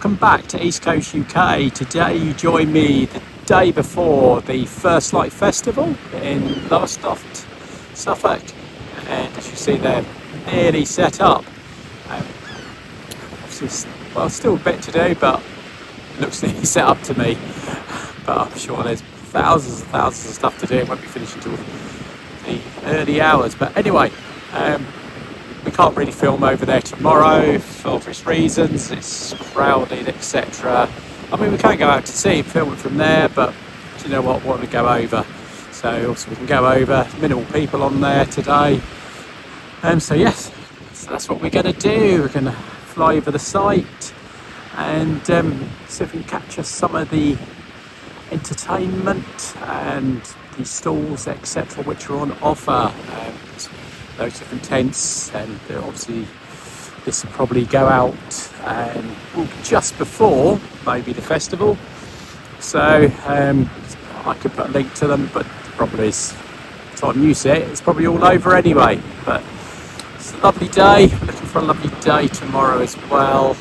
welcome back to East Coast UK. Today you join me the day before the First Light Festival in Lowestoft, Suffolk, and as you see they're nearly set up. Well, still a bit to do, but it looks nearly set up to me, but I'm sure there's thousands and thousands of stuff to do. It won't be finished until the early hours, but anyway, we can't really film over there tomorrow for obvious reasons. It's crowded, etc. I mean, we can go out to sea and film it from there, but do you know what? We want to go over, so also we can go over. Minimal people on there today, so yes, so that's what we're going to do. We're going to fly over the site and see if we can capture some of the entertainment and the stalls, etc., which are on offer. Those different tents, and obviously this will probably go out and just before maybe the festival, so I could put a link to them, but the problem is by the time you see it, it's probably all over anyway. But it's a lovely day, looking for a lovely day tomorrow as well,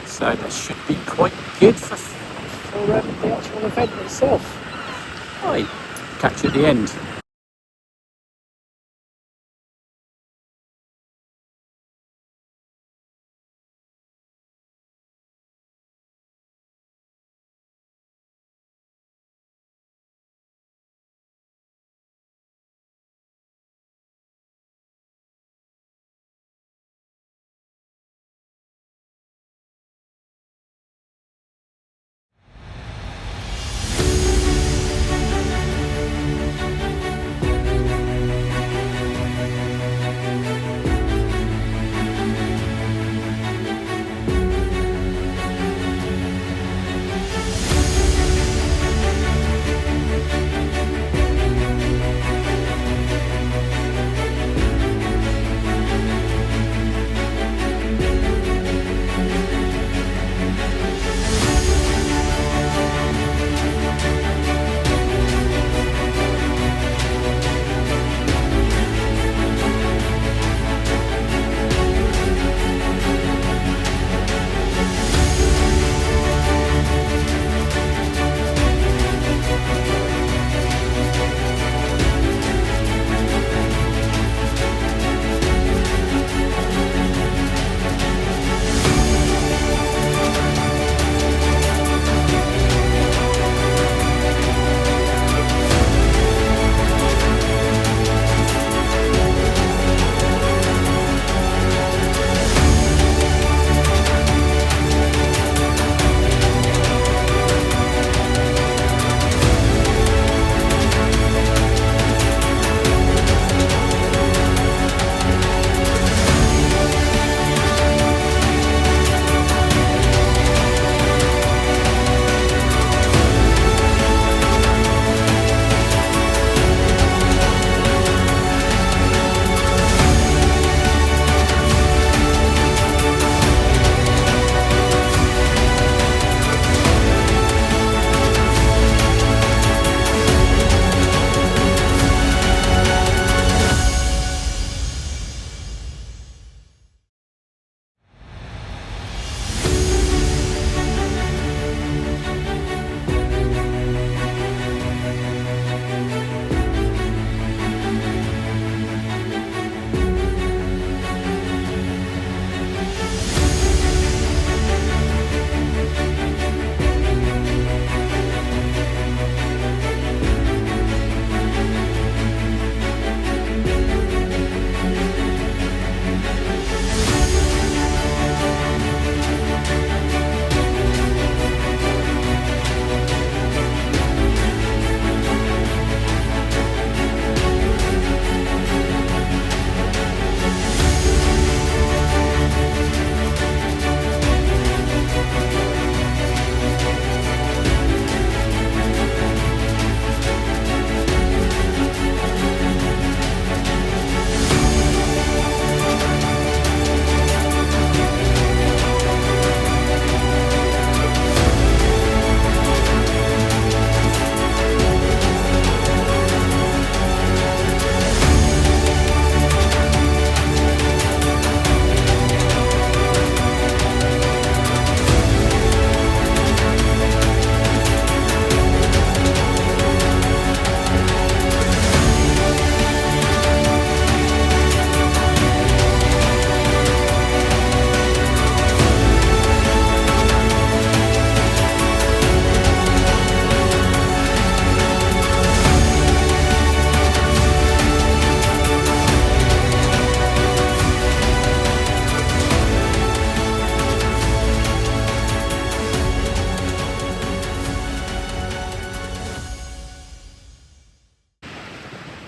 so that should be quite good for the actual event itself. Right, catch you at the end.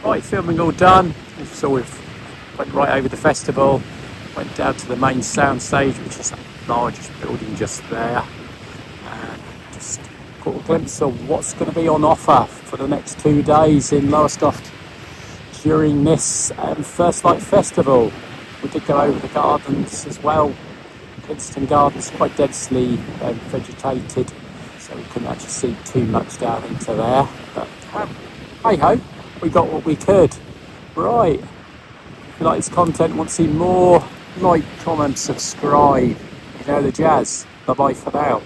Right, filming all done. So we've went right over the festival, went down to the main sound stage, which is that largest building just there, and just got a glimpse of what's going to be on offer for the next 2 days in Lowestoft during this First Light Festival. We did go over the gardens as well. Princeton Gardens quite densely vegetated, so we couldn't actually see too much down into there, but hey ho, we got what we could. Right, if you like this content, want to see more, like, comment, subscribe, you know the jazz. Bye bye for now.